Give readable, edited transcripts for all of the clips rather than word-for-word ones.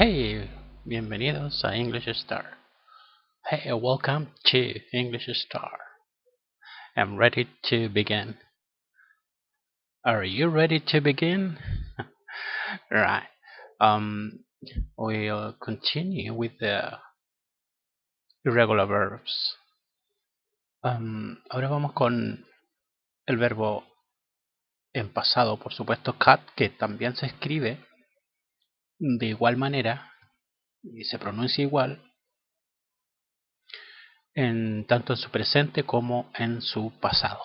Hey, bienvenidos a English Star. Hey, welcome to English Star. I'm ready to begin. Are you ready to begin? Right. We'll continue with the irregular verbs. Ahora vamos con el verbo en pasado, por supuesto, cut, que también se escribe de igual manera y se pronuncia igual tanto en su presente como en su pasado.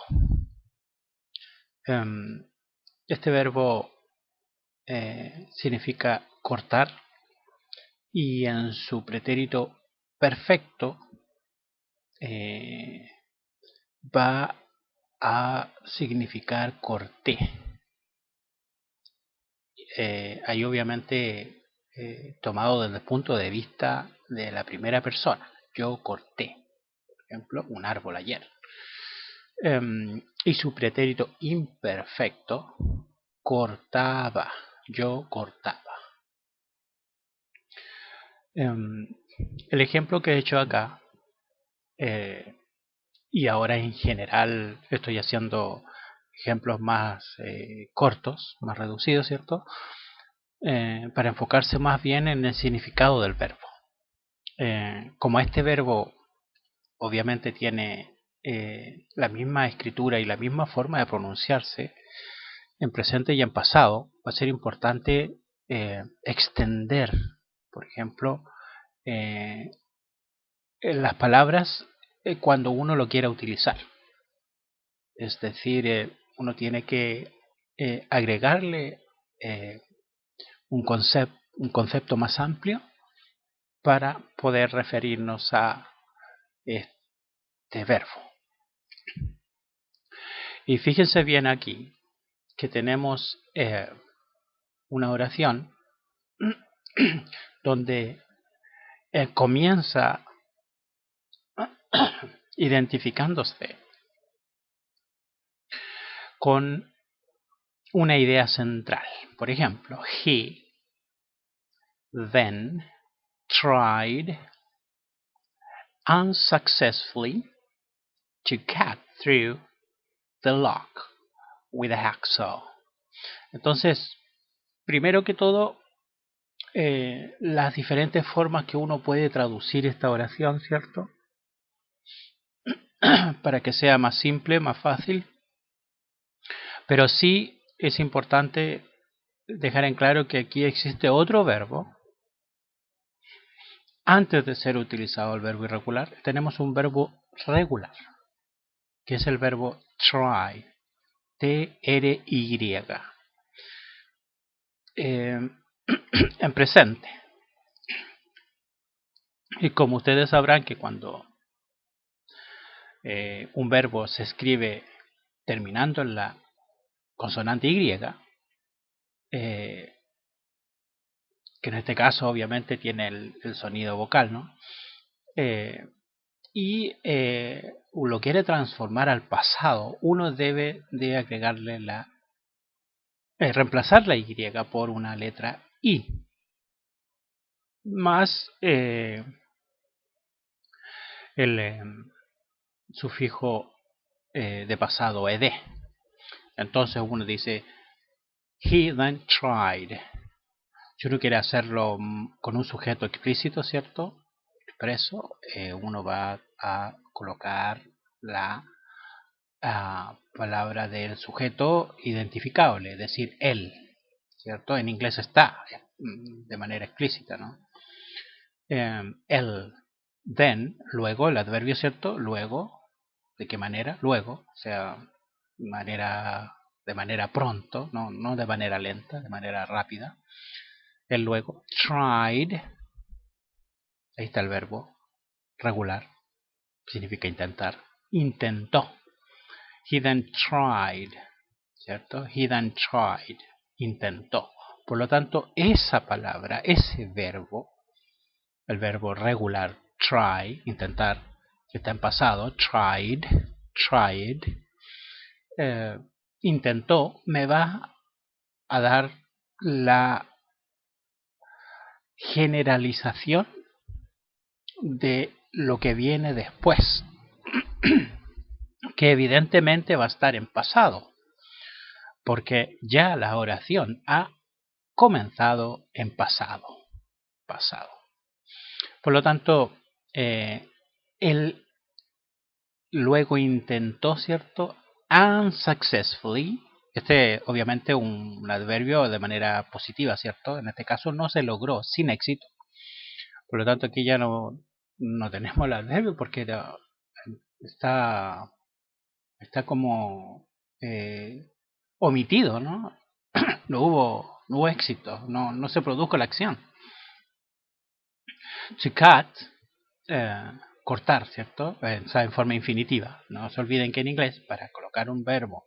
Este verbo significa cortar y en su pretérito perfecto va a significar corté. Ahí obviamente tomado desde el punto de vista de la primera persona. Yo corté, por ejemplo, un árbol ayer. Y su pretérito imperfecto, cortaba, yo cortaba. El ejemplo que he hecho acá, y ahora en general estoy haciendo ejemplos más cortos, más reducidos, ¿cierto? Para enfocarse más bien en el significado del verbo. Como este verbo obviamente tiene la misma escritura y la misma forma de pronunciarse en presente y en pasado, va a ser importante extender, por ejemplo, las palabras cuando uno lo quiera utilizar. Es decir, uno tiene que agregarle un concepto más amplio para poder referirnos a este verbo. Y fíjense bien aquí que tenemos una oración donde comienza identificándose con una idea central. Por ejemplo, he then tried unsuccessfully to cut through the lock with a hacksaw. Entonces, primero que todo, las diferentes formas que uno puede traducir esta oración, ¿cierto? Para que sea más simple, más fácil. Pero sí es importante dejar en claro que aquí existe otro verbo. Antes de ser utilizado el verbo irregular, tenemos un verbo regular, que es el verbo try, T-R-Y, en presente. Y como ustedes sabrán que cuando un verbo se escribe terminando en la consonante Y, que en este caso obviamente tiene el sonido vocal, ¿no? Y lo quiere transformar al pasado, uno debe de agregarle reemplazar la Y por una letra I, más el sufijo de pasado ed. Entonces uno dice, he then tried. Si uno quiere hacerlo con un sujeto explícito, ¿cierto? Expreso, uno va a colocar la palabra del sujeto identificable, es decir, él, ¿cierto? En inglés está de manera explícita, ¿no? Él, then, luego, el adverbio, ¿cierto? Luego, ¿de qué manera? Luego, o sea, de manera pronto, no de manera lenta, de manera rápida. El luego, tried, ahí está el verbo regular, significa intentar, intentó. He then tried, ¿cierto? He then tried, intentó. Por lo tanto, esa palabra, ese verbo, el verbo regular, try, intentar, que está en pasado, tried, intentó, me va a dar la generalización de lo que viene después, que evidentemente va a estar en pasado, porque ya la oración ha comenzado en pasado. Por lo tanto, él luego intentó, ¿cierto? Unsuccessfully. Este obviamente un adverbio de manera positiva, ¿cierto? En este caso no se logró, sin éxito. Por lo tanto, aquí ya no tenemos el adverbio porque está como omitido, ¿no? No hubo éxito, no se produjo la acción. To cut, cortar, ¿cierto? O sea, en forma infinitiva. No se olviden que en inglés, para colocar un verbo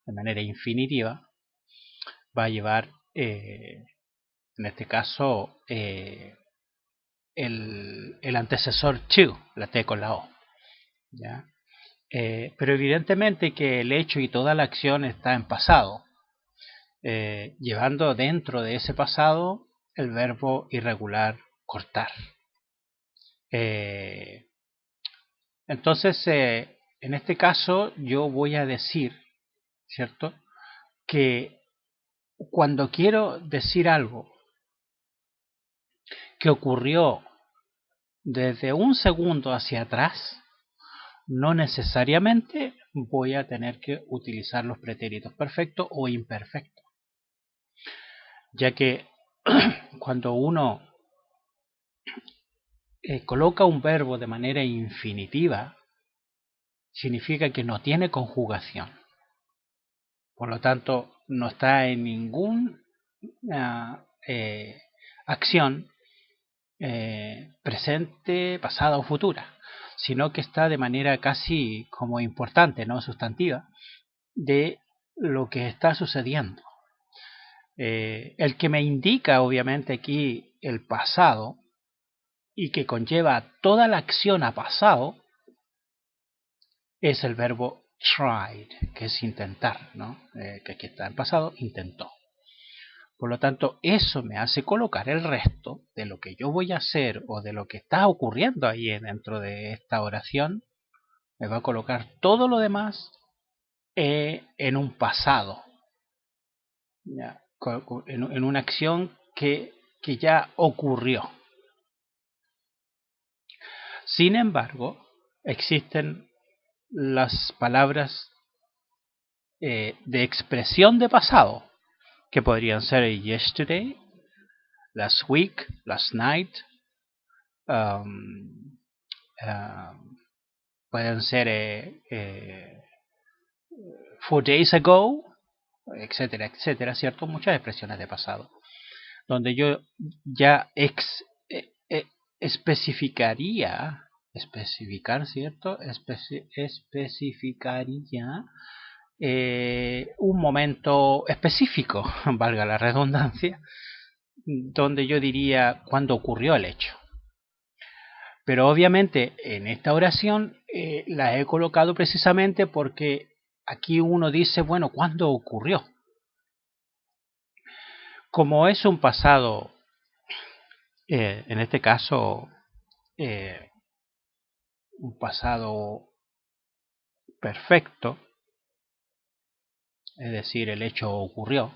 de manera infinitiva, va a llevar, en este caso, el antecesor to, la T con la O. ¿Ya? Pero evidentemente que el hecho y toda la acción está en pasado, llevando dentro de ese pasado el verbo irregular cortar. Entonces, en este caso yo voy a decir, ¿cierto? Que cuando quiero decir algo que ocurrió desde un segundo hacia atrás, no necesariamente voy a tener que utilizar los pretéritos perfectos o imperfectos, ya que cuando uno coloca un verbo de manera infinitiva, significa que no tiene conjugación. Por lo tanto, no está en ninguna acción presente, pasada o futura, sino que está de manera casi como importante, no sustantiva, de lo que está sucediendo. El que me indica obviamente aquí el pasado y que conlleva toda la acción a pasado es el verbo tried, que es intentar, ¿no? Que aquí está en pasado, intentó. Por lo tanto, eso me hace colocar el resto de lo que yo voy a hacer o de lo que está ocurriendo ahí dentro de esta oración, me va a colocar todo lo demás en un pasado, ¿ya? En una acción que ya ocurrió. Sin embargo, existen las palabras de expresión de pasado, que podrían ser yesterday, last week, last night, pueden ser 4 days ago, etcétera, etcétera, ¿cierto? Muchas expresiones de pasado, donde yo ya especificaría, ¿cierto? Especificaría un momento específico, valga la redundancia, donde yo diría cuándo ocurrió el hecho. Pero obviamente en esta oración la he colocado precisamente porque aquí uno dice, bueno, ¿cuándo ocurrió? Como es un pasado, en este caso, un pasado perfecto, es decir, el hecho ocurrió,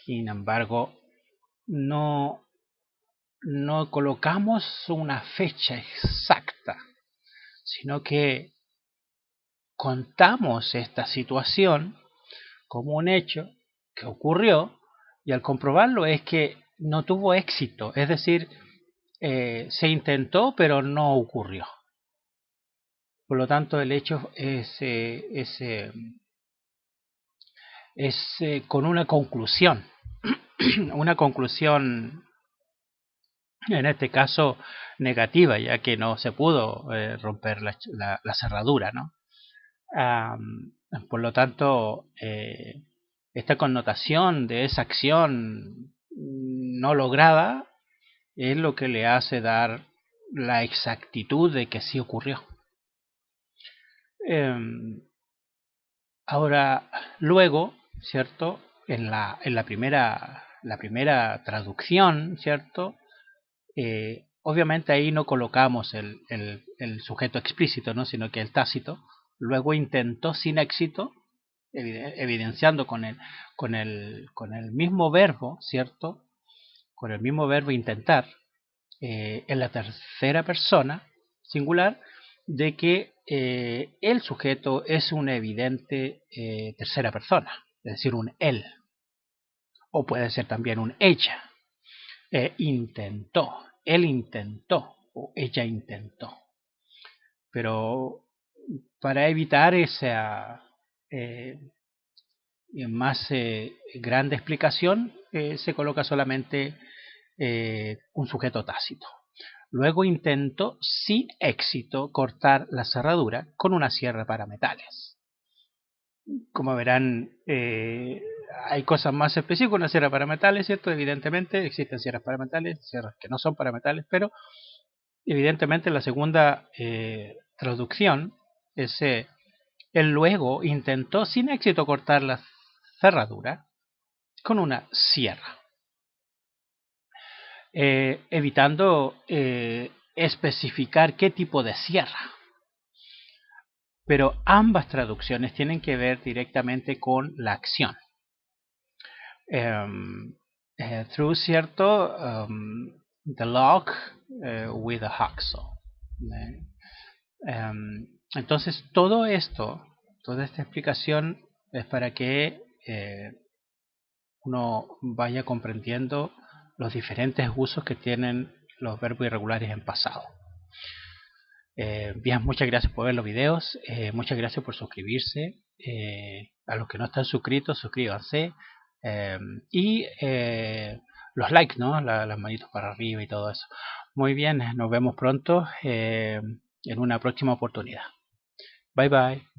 sin embargo, no colocamos una fecha exacta, sino que contamos esta situación como un hecho que ocurrió y al comprobarlo es que no tuvo éxito, es decir, se intentó pero no ocurrió. Por lo tanto, el hecho es con una conclusión, una conclusión en este caso negativa, ya que no se pudo romper la cerradura, ¿no? Por lo tanto, esta connotación de esa acción no lograda es lo que le hace dar la exactitud de que sí ocurrió. Ahora, luego, ¿cierto? En la primera la primera traducción, ¿cierto? Obviamente ahí no colocamos el sujeto explícito, ¿no? Sino que el tácito. Luego intentó sin éxito, evidenciando con el mismo verbo, ¿cierto? Con el mismo verbo intentar, en la tercera persona singular, de que el sujeto es una evidente tercera persona, es decir, un él, o puede ser también un ella. Intentó, él intentó o ella intentó. Pero para evitar esa más grande explicación, se coloca solamente un sujeto tácito. Luego intentó sin éxito cortar la cerradura con una sierra para metales. Como verán, hay cosas más específicas. Una sierra para metales, ¿cierto? Evidentemente existen sierras para metales, sierras que no son para metales, pero evidentemente la segunda traducción es él luego intentó sin éxito cortar la cerradura con una sierra, evitando especificar qué tipo de sierra. Pero ambas traducciones tienen que ver directamente con la acción. Through, ¿cierto? The log with a hacksaw. Entonces todo esto, toda esta explicación es para que uno vaya comprendiendo los diferentes usos que tienen los verbos irregulares en pasado. Bien, muchas gracias por ver los videos, muchas gracias por suscribirse. A los que no están suscritos, suscríbanse. Y los likes, ¿no? Las manitos para arriba y todo eso. Muy bien, nos vemos pronto en una próxima oportunidad. Bye bye.